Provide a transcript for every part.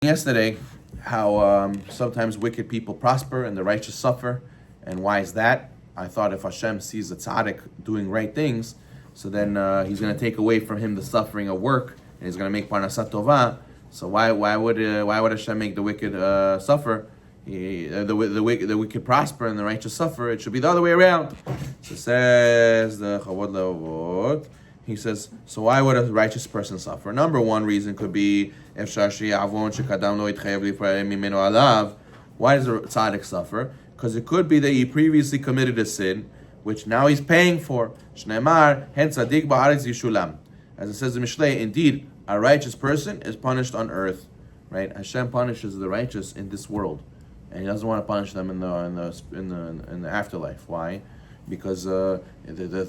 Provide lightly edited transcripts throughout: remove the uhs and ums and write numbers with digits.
Yesterday how sometimes wicked people prosper and the righteous suffer, and why is that? I thought if Hashem sees a tzaddik doing right things, so then He's going to take away from him the suffering of work, and He's going to make parnasat tova. So why would Hashem make the wicked suffer? The wicked prosper and the righteous suffer. It should be the other way around. So says the Chavod Levavot. He says, so why would a righteous person suffer? Number one reason could be why does the tzaddik suffer? Because it could be that he previously committed a sin, which now he's paying for. As it says in Mishlei, indeed, a righteous person is punished on earth. Right? Hashem punishes the righteous in this world, and He doesn't want to punish them in the afterlife. Why? Because the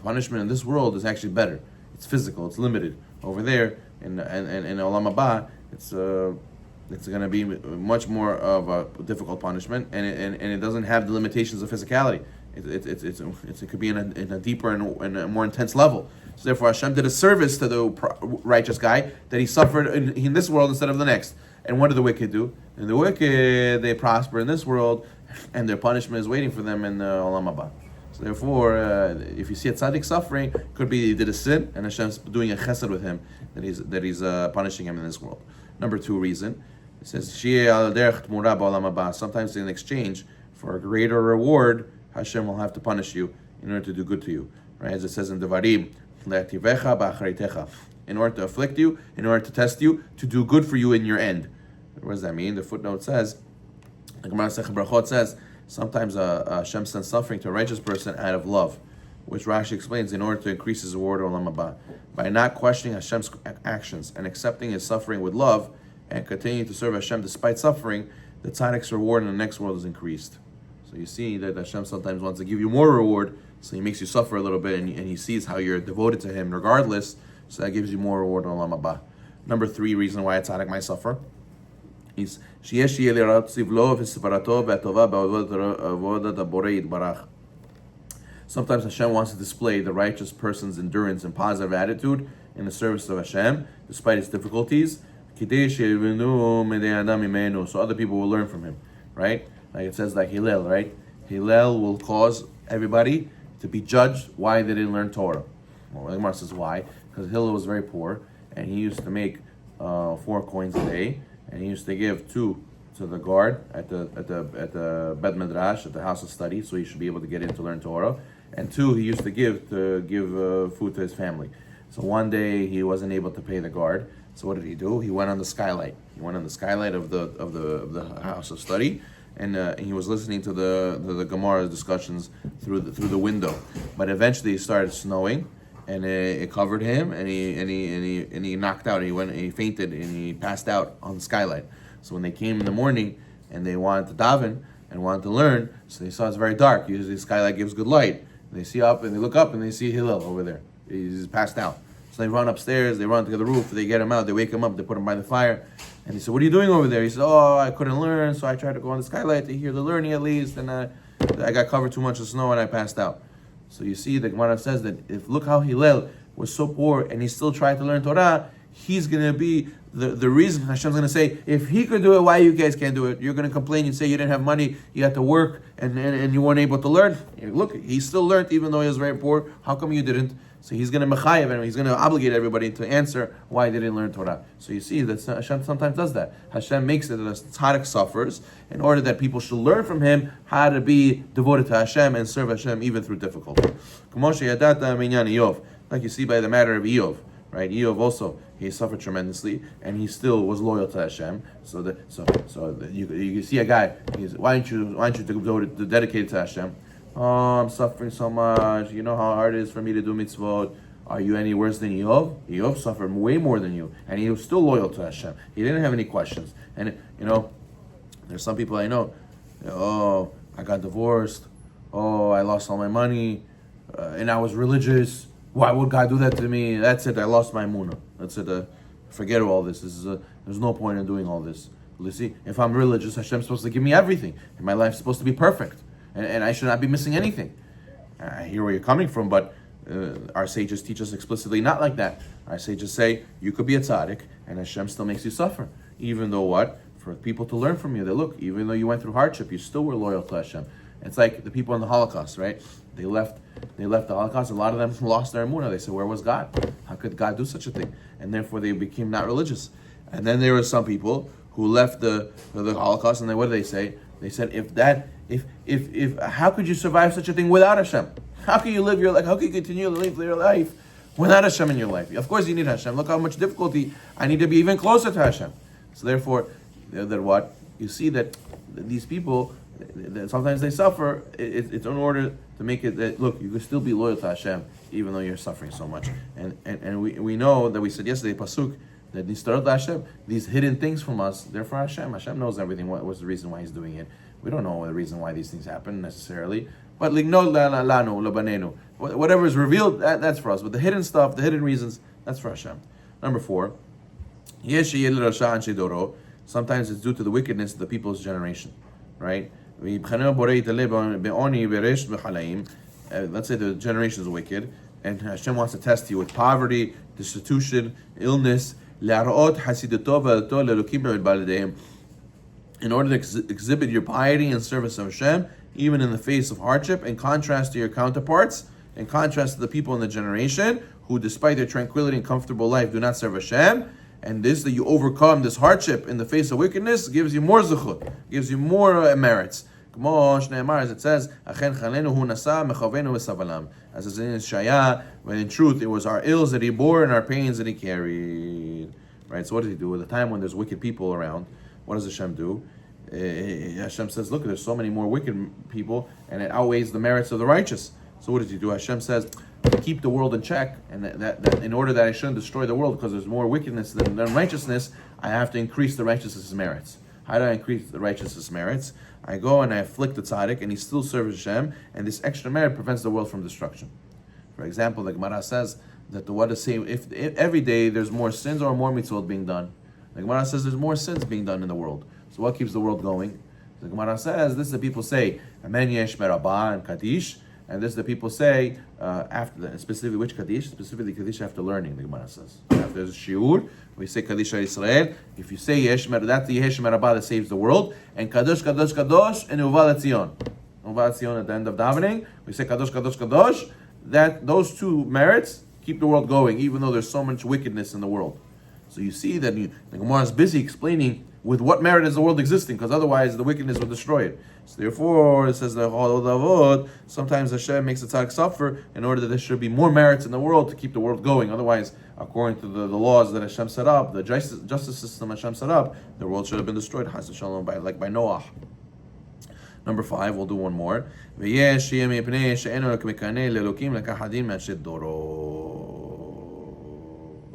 punishment in this world is actually better. It's physical. It's limited. Over there in Olam Haba, it's going to be much more of a difficult punishment, and it doesn't have the limitations of physicality. It could be in a deeper and a more intense level. So therefore, Hashem did a service to the righteous guy that he suffered in this world instead of the next. And what do the wicked do? And the wicked, they prosper in this world, and their punishment is waiting for them in the Olam Haba. So therefore, if you see a tzaddik suffering, it could be he did a sin, and Hashem's doing a chesed with him, that he's punishing him in this world. Number two reason, it says, sometimes in exchange for a greater reward, Hashem will have to punish you in order to do good to you. Right? As it says in Devarim, in order to afflict you, in order to test you, to do good for you in your end. What does that mean? The footnote says, the Gemara Masechet Brachot says, sometimes Hashem sends suffering to a righteous person out of love, which Rashi explains in order to increase his reward in Olam Haba. By not questioning Hashem's actions and accepting his suffering with love and continuing to serve Hashem despite suffering, the tzaddik's reward in the next world is increased. So you see that Hashem sometimes wants to give you more reward, so He makes you suffer a little bit, and He sees how you're devoted to Him regardless, so that gives you more reward in Olam Haba. Number three reason why a tzaddik might suffer is sometimes Hashem wants to display the righteous person's endurance and positive attitude in the service of Hashem, despite its difficulties, so other people will learn from him, right? Like it says, like Hillel, right? Hillel will cause everybody to be judged why they didn't learn Torah. Well, the Gemara says why? Because Hillel was very poor, and he used to make 4 coins a day, and he used to give 2 to the guard at the Bet Midrash, at the house of study, so he should be able to get in to learn Torah, and 2 he used to give food to his family. So one day he wasn't able to pay the guard. So what did he do? He went on the skylight. He went on the skylight of the house of study, and he was listening to the Gemara discussions through the window. But eventually it started snowing, and it covered him, and he knocked out. He fainted, and he passed out on the skylight. So when they came in the morning and they wanted to daven and wanted to learn, so they saw it's very dark. Usually the skylight gives good light. They see up and they look up and they see Hillel over there. He's passed out. So they run upstairs, they run to the roof, they get him out, they wake him up, they put him by the fire. And he said, "What are you doing over there?" He said, "Oh, I couldn't learn, so I tried to go on the skylight to hear the learning at least, and I got covered too much of snow and I passed out." So you see, the Gemara says that look how Hillel was so poor and he still tried to learn Torah, he's going to be the reason Hashem's going to say, if he could do it, why you guys can't do it? You're going to complain and say you didn't have money, you had to work, and you weren't able to learn. Look, he still learned even though he was very poor. How come you didn't? So he's going to mechayev, and he's going to obligate everybody to answer why they didn't learn Torah. So you see that Hashem sometimes does that. Hashem makes it that a tzaddik suffers in order that people should learn from him how to be devoted to Hashem and serve Hashem even through difficulty. Like you see by the matter of Eov, right? Eov also, he suffered tremendously, and he still was loyal to Hashem. So you see a guy. Why aren't you dedicated to Hashem? Oh, I'm suffering so much. You know how hard it is for me to do mitzvot. Are you any worse than Eov? Eov suffered way more than you, and he was still loyal to Hashem. He didn't have any questions. And there's some people I know. Oh, I got divorced. Oh, I lost all my money, and I was religious. Why would God do that to me? That's it. I lost my emunah. That's it. Forget all this. There's no point in doing all this. You see, if I'm religious, Hashem's supposed to give me everything, and my life's supposed to be perfect. And I should not be missing anything. I hear where you're coming from, but our sages teach us explicitly not like that. Our sages say you could be a tzaddik and Hashem still makes you suffer, even though what? for people to learn from you. That look, even though you went through hardship, you still were loyal to Hashem. It's like the people in the Holocaust, right? They left the Holocaust. A lot of them lost their emunah. They said, where was God? How could God do such a thing? And therefore they became not religious. And then there were some people who left the Holocaust, and what did they say? They said, if how could you survive such a thing without Hashem? How can you live your life? How can you continue to live your life without Hashem in your life? Of course you need Hashem. Look how much difficulty. I need to be even closer to Hashem. So therefore, that what? You see that these people, sometimes they suffer. It's in order to make it that, look, you can still be loyal to Hashem even though you're suffering so much. And we know that we said yesterday, Pasuk, that Nistarot Hashem, these hidden things from us, they're for Hashem. Hashem knows everything. What was the reason why He's doing it? We don't know the reason why these things happen necessarily. But whatever is revealed, that's for us. But the hidden stuff, the hidden reasons, that's for Hashem. Number 4, sometimes it's due to the wickedness of the people's generation, right? Let's say the generation is wicked, and Hashem wants to test you with poverty, destitution, illness, in order to exhibit your piety and service of Hashem, even in the face of hardship, in contrast to your counterparts, in contrast to the people in the generation who, despite their tranquility and comfortable life, do not serve Hashem. And this, that you overcome this hardship in the face of wickedness, gives you more zuchut, gives you more merits. As it says, as it says in Shaya, when in truth it was our ills that He bore and our pains that He carried. Right? So what does He do? At the time when there's wicked people around, what does Hashem do? Hashem says, look, there's so many more wicked people, and it outweighs the merits of the righteous. So what does He do? Hashem says, to keep the world in check, and that in order that I shouldn't destroy the world because there's more wickedness than righteousness, I have to increase the righteousness' merits. How do I increase the righteousness' merits? I go and I afflict the tzaddik, and he still serves Hashem, and this extra merit prevents the world from destruction. For example, the Gemara says that the what is saying, if every day there's more sins or more mitzvot being done, the Gemara says there's more sins being done in the world. So what keeps the world going? The Gemara says, this is the people say, Amen Yesh Merabah and Kaddish, and this is the people say, specifically which Kaddish? Specifically Kaddish after learning, the Gemara says. After the Shiur, we say Kaddish Israel. If you say Yesh Merabah, that's the Yesh Merabah that saves the world, and Kadosh, Kadosh, Kadosh, and Uva Letzion. Uva Letzion at the end of davening, we say Kadosh, Kadosh, Kadosh, that those two merits keep the world going, even though there's so much wickedness in the world. So you see that the Gemara is busy explaining with what merit is the world existing, because otherwise the wickedness will destroy it. So therefore, it says that sometimes Hashem makes the tzaddik suffer in order that there should be more merits in the world to keep the world going. Otherwise, according to the laws that Hashem set up, the justice system Hashem set up, the world should have been destroyed, Chas v'shalom, by Noah. Number 5, we'll do one more.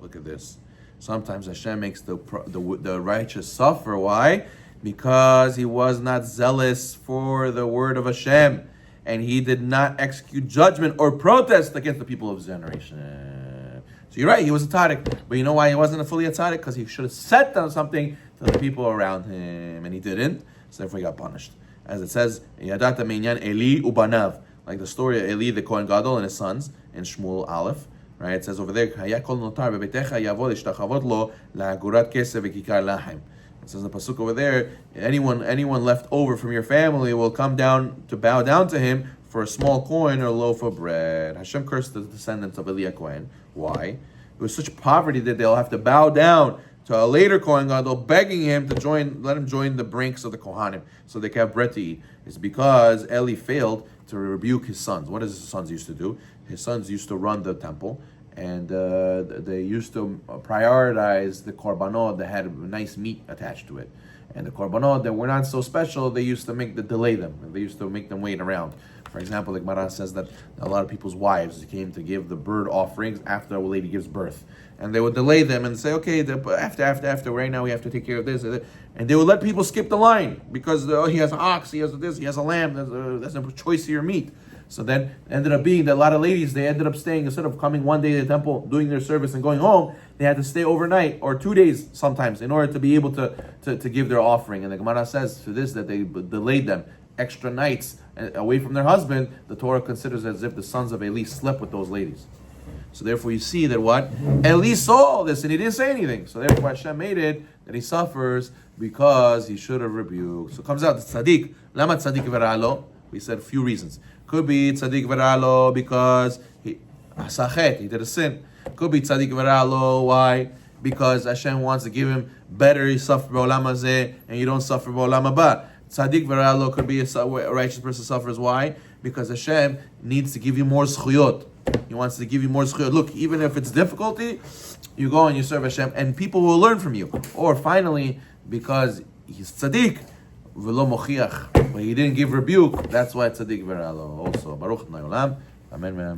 Look at this. Sometimes Hashem makes the righteous suffer. Why? Because he was not zealous for the word of Hashem, and he did not execute judgment or protest against the people of his generation. So you're right, he was a tzaddik, but you know why he wasn't fully a tzaddik? Because he should have said something to the people around him, and he didn't, so therefore he got punished. As it says, Yadata minyan Eli ubanav, like the story of Eli the Kohen Gadol and his sons in Shmuel Aleph. Right? It says over there, it says in the pasuk over there, anyone left over from your family will come down to bow down to him for a small coin or a loaf of bread. Hashem cursed the descendants of Eli Kohen. Why? It was such poverty that they'll have to bow down to a later Kohen Gadol, begging him to let him join the ranks of the Kohanim, so they can have bread to eat. It's because Eli failed to rebuke his sons. What does his sons used to do? His sons used to run the temple, and they used to prioritize the korbanot that had nice meat attached to it. And the korbanot that were not so special, they used to delay them. They used to make them wait around. For example, the Gemara says that a lot of people's wives came to give the bird offerings after a lady gives birth. And they would delay them and say, okay, after, right now we have to take care of this. And they would let people skip the line because he has an ox, he has this, he has a lamb, there's a choicier meat. So then it ended up being that a lot of ladies, they ended up staying, instead of coming one day to the temple, doing their service and going home, they had to stay overnight or 2 days sometimes in order to be able to give their offering. And the Gemara says for this that they delayed them extra nights away from their husband. The Torah considers as if the sons of Eli slept with those ladies. So therefore you see that what? Eli saw all this and he didn't say anything. So therefore Hashem made it that he suffers because he should have rebuked. So it comes out the tzaddik. Lama tzaddik veralo? We said a few reasons. Could be tzaddik veralo because he asachet, he did a sin. Could be tzaddik veralo. Why? Because Hashem wants to give him better. He suffer b'olam hazeh, and you don't suffer b'olam haba. Tzaddik veralo could be a righteous person suffers. Why? Because Hashem needs to give you more zchuyot. He wants to give you more zchuyot. Look, even if it's difficulty, you go and you serve Hashem, and people will learn from you. Or finally, because he's tzaddik, v'lo mochiach, but he didn't give rebuke. That's why tzaddik veralo. Also, Baruch Adonai Olam. Amen.